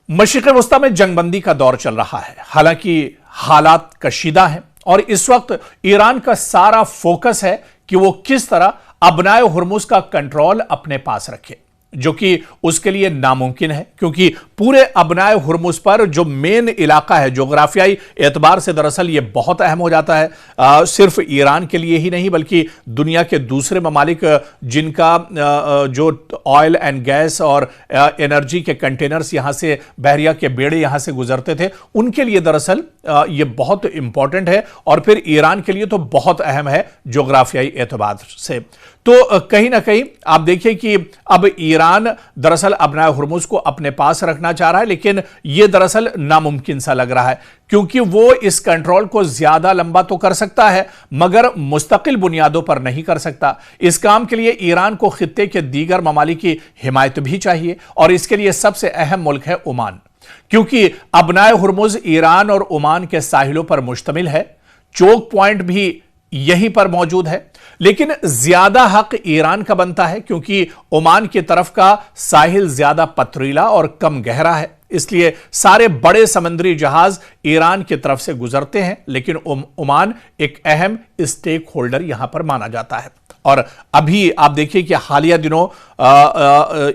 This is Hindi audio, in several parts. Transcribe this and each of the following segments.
मशरिक़ वस्ता में जंगबंदी का दौर चल रहा है। हालांकि हालात कशीदा हैं और इस वक्त ईरान का सारा फोकस है कि वो किस तरह अबनाए हुर्मुज़ का कंट्रोल अपने पास रखे, जो कि उसके लिए नामुमकिन है, क्योंकि पूरे अबनाए हुर्मुज़ पर जो मेन इलाका है जोग्राफियाई एतबार से दरअसल ये बहुत अहम हो जाता है। सिर्फ ईरान के लिए ही नहीं बल्कि दुनिया के दूसरे ममालिक जिनका जो ऑयल एंड गैस और एनर्जी के कंटेनर्स यहां से, बहरिया के बेड़े यहां से गुजरते थे, उनके लिए दरअसल ये बहुत इंपॉर्टेंट है और फिर ईरान के लिए तो बहुत अहम है जोग्राफियाई एतबार से। तो कहीं ना कहीं आप देखिए कि अब ईरान दरअसल अबनाए हुर्मुज़ को अपने पास रखना चाह रहा है, लेकिन यह दरअसल नामुमकिन सा लग रहा है, क्योंकि वो इस कंट्रोल को ज्यादा लंबा तो कर सकता है मगर मुस्तकिल बुनियादों पर नहीं कर सकता। इस काम के लिए ईरान को खित्ते के दीगर ममालिक की हिमायत भी चाहिए और इसके लिए सबसे अहम मुल्क है ओमान, क्योंकि अबनाए हुर्मुज़ ईरान और ओमान के साहिलों पर मुश्तमिल है। चोक पॉइंट भी यहीं पर मौजूद है, लेकिन ज्यादा हक ईरान का बनता है क्योंकि ओमान की तरफ का साहिल ज्यादा पथरीला और कम गहरा है, इसलिए सारे बड़े समुद्री जहाज ईरान की तरफ से गुजरते हैं, लेकिन ओमान एक अहम स्टेक होल्डर यहां पर माना जाता है। और अभी आप देखिए कि हालिया दिनों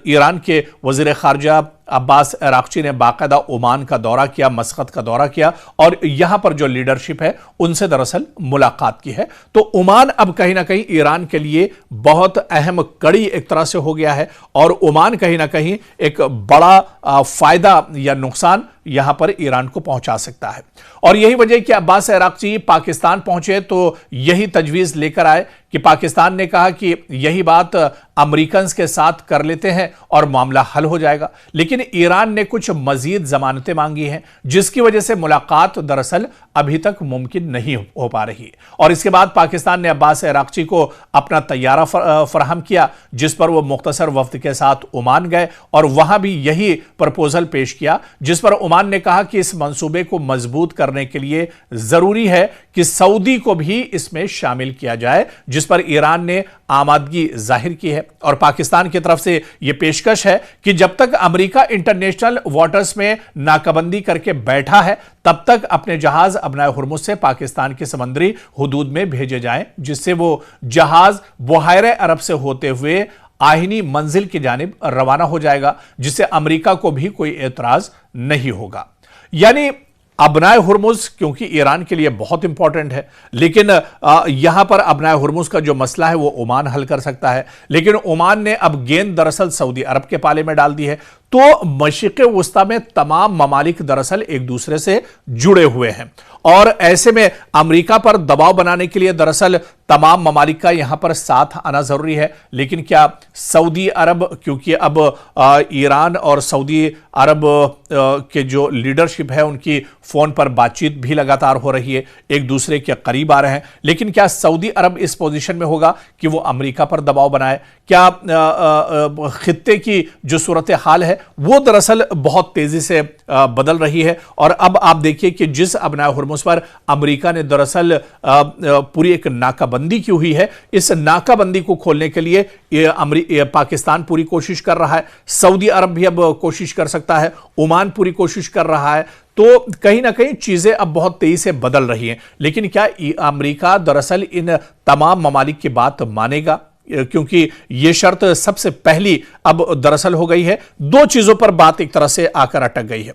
ईरान के वजीर खारजा अब्बास अराक्ची ने बाकायदा ओमान का दौरा किया, मस्कत का दौरा किया और यहां पर जो लीडरशिप है उनसे दरअसल मुलाकात की है। तो ओमान अब कहीं ना कहीं ईरान के लिए बहुत अहम कड़ी एक तरह से हो गया है और ओमान कहीं ना कहीं एक बड़ा फायदा या नुकसान यहां पर ईरान को पहुंचा सकता है। और यही वजह कि अब्बास अराक्ची पाकिस्तान पहुंचे तो यही तजवीज लेकर आए कि पाकिस्तान ने कहा कि यही बात अमेरिकन के साथ कर लेते हैं और मामला हल हो जाएगा, लेकिन ईरान ने कुछ मजीद जमानतें मांगी हैं जिसकी वजह से मुलाकात दरअसल अभी तक मुमकिन नहीं हो पा रही। और इसके बाद पाकिस्तान ने अब्बास अराक्ची को अपना तैयारा फराहम किया, जिस पर वो मुख्तसर वफ्द के साथ ओमान गए और वहां भी यही प्रपोजल पेश किया, जिस पर ओमान ने कहा कि इस मंसूबे को मजबूत करने के लिए जरूरी है कि सऊदी को भी इसमें शामिल किया जाए, जिस पर ईरान ने आमादगी जाहिर की है। और पाकिस्तान की तरफ से यह पेशकश है कि जब तक अमेरिका इंटरनेशनल वाटर्स में नाकाबंदी करके बैठा है तब तक अपने जहाज अबनाए हुर्मुज़ से पाकिस्तान की समुद्री हुदूद में भेजे जाएं, जिससे वो जहाज बुहायरे अरब से होते हुए आहिनी मंजिल की जानिब रवाना हो जाएगा, जिससे अमेरिका को भी कोई एतराज नहीं होगा। यानी अबनाए हुर्मुज़ क्योंकि ईरान के लिए बहुत इंपॉर्टेंट है, लेकिन यहां पर अबनाए हुर्मुज़ का जो मसला है वो ओमान हल कर सकता है, लेकिन ओमान ने अब गेंद दरअसल सऊदी अरब के पाले में डाल दी है। तो मशरिक़ वस्ता में तमाम ममालिक दरअसल एक दूसरे से जुड़े हुए हैं और ऐसे में अमेरिका पर दबाव बनाने के लिए दरअसल तमाम ममालिक का यहां पर साथ आना जरूरी है। लेकिन क्या सऊदी अरब, क्योंकि अब ईरान और सऊदी अरब के जो लीडरशिप है उनकी फोन पर बातचीत भी लगातार हो रही है, एक दूसरे के करीब आ रहे हैं, लेकिन क्या सऊदी अरब इस पोजीशन में होगा कि वो अमेरिका पर दबाव बनाए? क्या खित्ते की जो सूरत हाल है वो दरअसल बहुत तेजी से बदल रही है और अब आप देखिए कि जिस अबनाए हुर्मुज़ पर अमेरिका ने दरअसल पूरी एक नाकाबंदी की हुई है, इस नाकाबंदी को खोलने के लिए पाकिस्तान पूरी कोशिश कर रहा है, सऊदी अरब भी अब कोशिश कर सकता है, ओमान पूरी कोशिश कर रहा है। तो कहीं ना कहीं चीजें अब बहुत तेजी से बदल रही हैं, लेकिन क्या अमेरिका दरअसल इन तमाम ममालिक की बात मानेगा? क्योंकि यह शर्त सबसे पहली अब दरअसल हो गई है। दो चीजों पर बात एक तरह से आकर अटक गई है।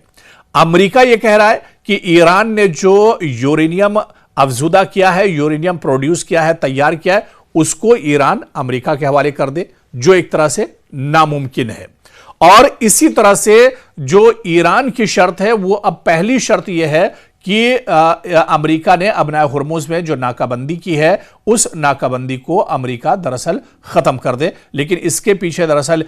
अमेरिका यह कह रहा है कि ईरान ने जो यूरेनियम अफजुदा किया है, यूरेनियम प्रोड्यूस किया है, तैयार किया है, उसको ईरान अमेरिका के हवाले कर दे, जो एक तरह से नामुमकिन है। और इसी तरह से जो ईरान की शर्त है वो अब पहली शर्त यह है कि अमेरिका ने अबनाए हुर्मुज़ में जो नाकाबंदी की है उस नाकाबंदी को अमेरिका दरअसल खत्म कर दे। लेकिन इसके पीछे दरअसल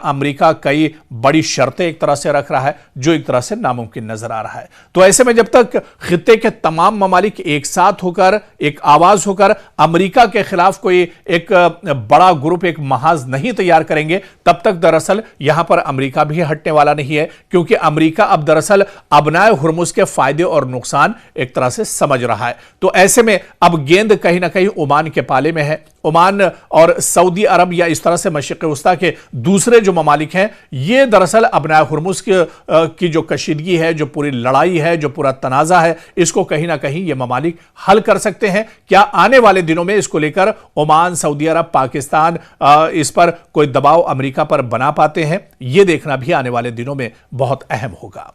अमेरिका कई बड़ी शर्तें एक तरह से रख रहा है जो एक तरह से नामुमकिन नजर आ रहा है। तो ऐसे में जब तक खित्ते के तमाम ममालिक एक साथ होकर एक आवाज होकर अमेरिका के खिलाफ कोई एक बड़ा ग्रुप, एक महाज नहीं तैयार करेंगे, तब तक दरअसल यहां पर अमेरिका भी हटने वाला नहीं है, क्योंकि अमेरिका अब दरअसल अबनाए हुर्मुज़ के फायदे और नुकसान एक तरह से समझ रहा है। तो ऐसे में अब गेंद कहीं ना कहीं ओमान के पाले में है। ओमान और सऊदी अरब या इस तरह से मशरिक़ वस्ता के दूसरे जो ममालिक हैं, ये दरअसल अपनाए हुर्मुज़ की जो कशीदगी है, जो पूरी लड़ाई है, जो पूरा तनाज़ा है, इसको कहीं ना कहीं ये ममालिक हल कर सकते हैं। क्या आने वाले दिनों में इसको लेकर ओमान, सऊदी अरब, पाकिस्तान इस पर कोई दबाव अमेरिका पर बना पाते हैं? यह देखना भी आने वाले दिनों में बहुत अहम होगा।